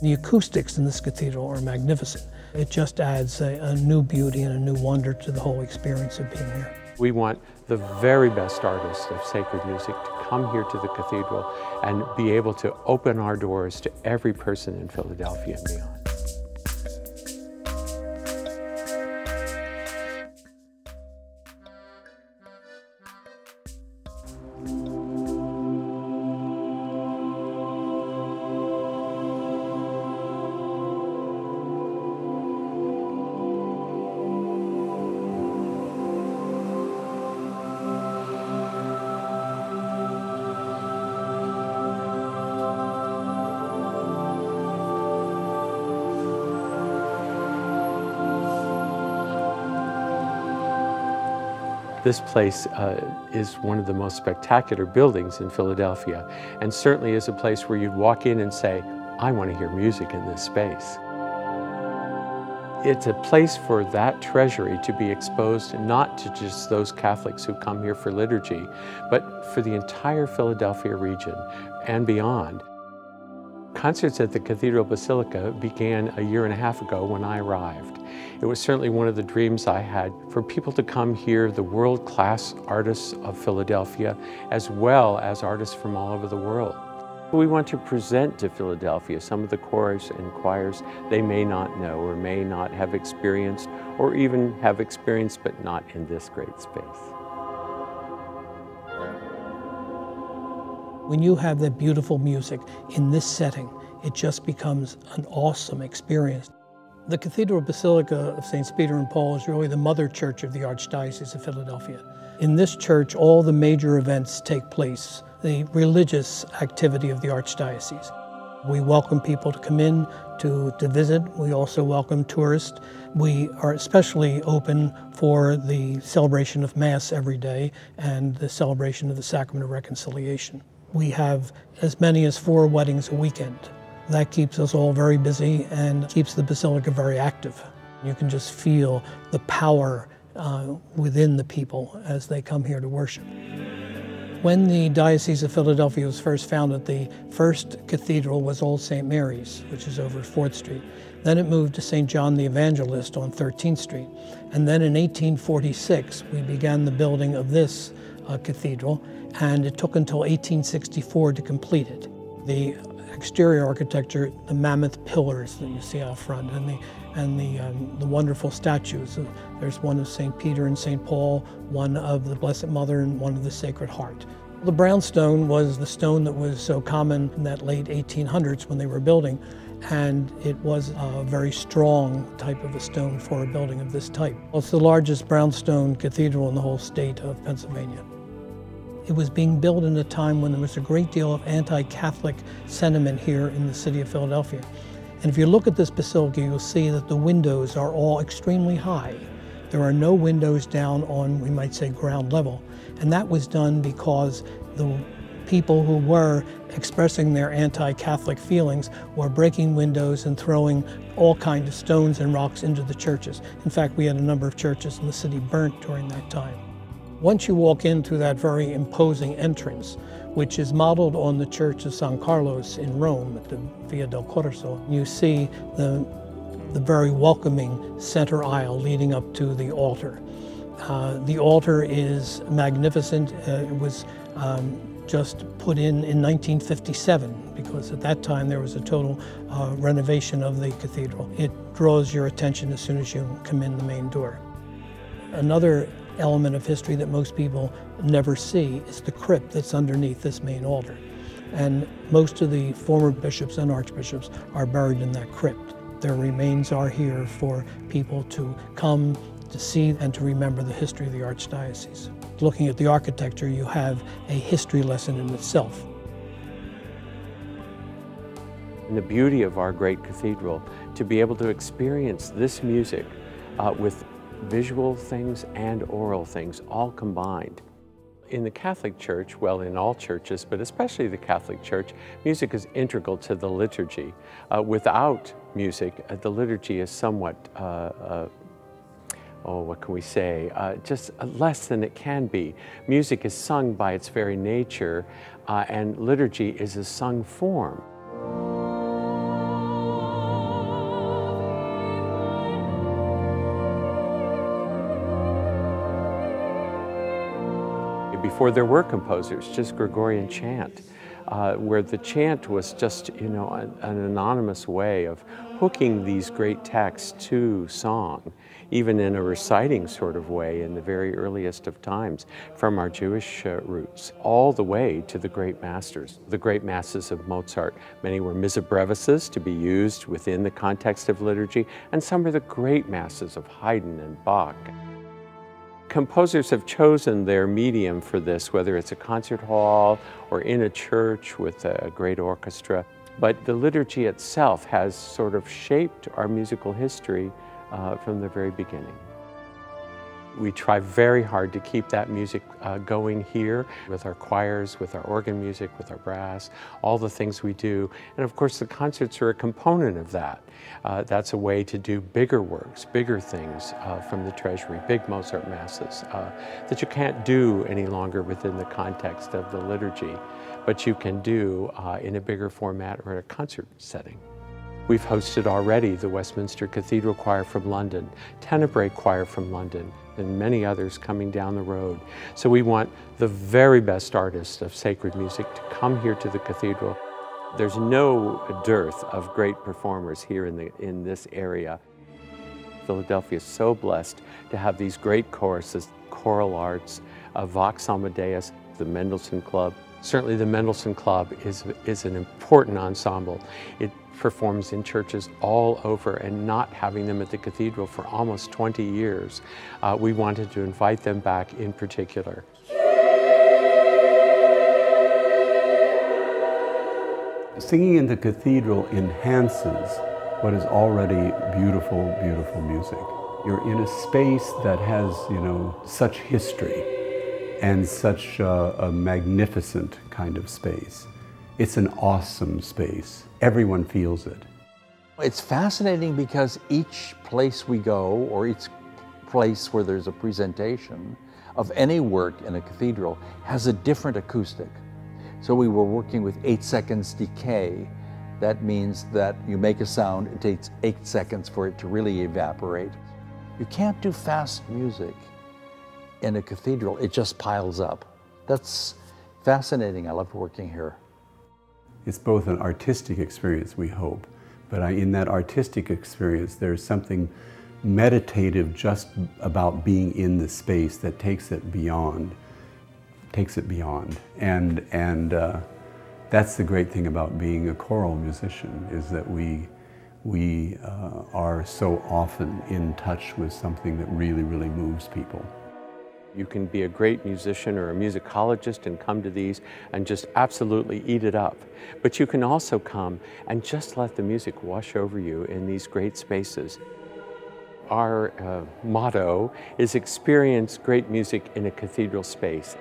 The acoustics in this cathedral are magnificent. It just adds a new beauty and a new wonder to the whole experience of being here. We want the very best artists of sacred music to come here to the cathedral and be able to open our doors to every person in Philadelphia and beyond. This place is one of the most spectacular buildings in Philadelphia, and certainly is a place where you'd walk in and say, I want to hear music in this space. It's a place for that treasury to be exposed not to just those Catholics who come here for liturgy, but for the entire Philadelphia region and beyond. Concerts at the Cathedral Basilica began a year and a half ago when I arrived. It was certainly one of the dreams I had for people to come hear the world-class artists of Philadelphia as well as artists from all over the world. We want to present to Philadelphia some of the chorus and choirs they may not know or may not have experienced, or even have experienced but not in this great space. When you have that beautiful music in this setting, it just becomes an awesome experience. The Cathedral Basilica of St. Peter and Paul is really the mother church of the Archdiocese of Philadelphia. In this church, all the major events take place, the religious activity of the Archdiocese. We welcome people to come in to visit. We also welcome tourists. We are especially open for the celebration of Mass every day and the celebration of the Sacrament of Reconciliation. We have as many as 4 weddings a weekend. That keeps us all very busy and keeps the Basilica very active. You can just feel the power within the people as they come here to worship. When the Diocese of Philadelphia was first founded, the first cathedral was Old St. Mary's, which is over 4th Street. Then it moved to St. John the Evangelist on 13th Street. And then in 1846, we began the building of this cathedral, and it took until 1864 to complete it. The exterior architecture, the mammoth pillars that you see out front, and the wonderful statues. There's one of St. Peter and St. Paul, one of the Blessed Mother, and one of the Sacred Heart. The brownstone was the stone that was so common in that late 1800s when they were building, and it was a very strong type of a stone for a building of this type. It's the largest brownstone cathedral in the whole state of Pennsylvania. It was being built in a time when there was a great deal of anti-Catholic sentiment here in the city of Philadelphia. And if you look at this basilica, you'll see that the windows are all extremely high. There are no windows down on, we might say, ground level. And that was done because the people who were expressing their anti-Catholic feelings were breaking windows and throwing all kinds of stones and rocks into the churches. In fact, we had a number of churches in the city burnt during that time. Once you walk into that very imposing entrance, which is modeled on the Church of San Carlos in Rome at the Via del Corso, you see the very welcoming center aisle leading up to the altar. The altar is magnificent. It was just put in 1957 because at that time there was a total renovation of the cathedral. It draws your attention as soon as you come in the main door. Another element of history that most people never see is the crypt that's underneath this main altar. And most of the former bishops and archbishops are buried in that crypt. Their remains are here for people to come to see and to remember the history of the Archdiocese. Looking at the architecture, you have a history lesson in itself. And the beauty of our great cathedral, to be able to experience this music with visual things and oral things all combined. In the Catholic Church, well, in all churches, but especially the Catholic Church, music is integral to the liturgy. Without music, the liturgy is somewhat, what can we say, just less than it can be. Music is sung by its very nature, and liturgy is a sung form. before there were composers, just Gregorian chant, where the chant was just, you know, an anonymous way of hooking these great texts to song, even in a reciting sort of way in the very earliest of times, from our Jewish roots, all the way to the great masters, the great masses of Mozart. Many were missa brevises to be used within the context of liturgy, and some are the great masses of Haydn and Bach. Composers have chosen their medium for this, whether it's a concert hall or in a church with a great orchestra. But the liturgy itself has sort of shaped our musical history from the very beginning. We try very hard to keep that music going here with our choirs, with our organ music, with our brass, all the things we do. And of course the concerts are a component of that. That's a way to do bigger works, bigger things from the treasury, big Mozart masses that you can't do any longer within the context of the liturgy, but you can do in a bigger format or a concert setting. We've hosted already the Westminster Cathedral Choir from London, Tenebrae Choir from London, and many others coming down the road. So we want the very best artists of sacred music to come here to the cathedral. There's no dearth of great performers here in this area. Philadelphia is so blessed to have these great choruses, choral arts, Vox Amadeus, the Mendelssohn Club. Certainly the Mendelssohn Club is an important ensemble. It performs in churches all over, and not having them at the cathedral for almost 20 years, we wanted to invite them back in particular. Singing in the cathedral enhances what is already beautiful, beautiful music. You're in a space that has, you know, such history and such a magnificent kind of space. It's an awesome space. Everyone feels it. It's fascinating because each place we go, or each place where there's a presentation of any work in a cathedral, has a different acoustic. So we were working with 8 seconds decay. That means that you make a sound, it takes 8 seconds for it to really evaporate. You can't do fast music in a cathedral, it just piles up. That's fascinating. I love working here. It's both an artistic experience, we hope, but in that artistic experience, there's something meditative just about being in the space that takes it beyond. And that's the great thing about being a choral musician, is that we are so often in touch with something that really, really moves people. You can be a great musician or a musicologist and come to these and just absolutely eat it up. But you can also come and just let the music wash over you in these great spaces. Our motto is experience great music in a cathedral space.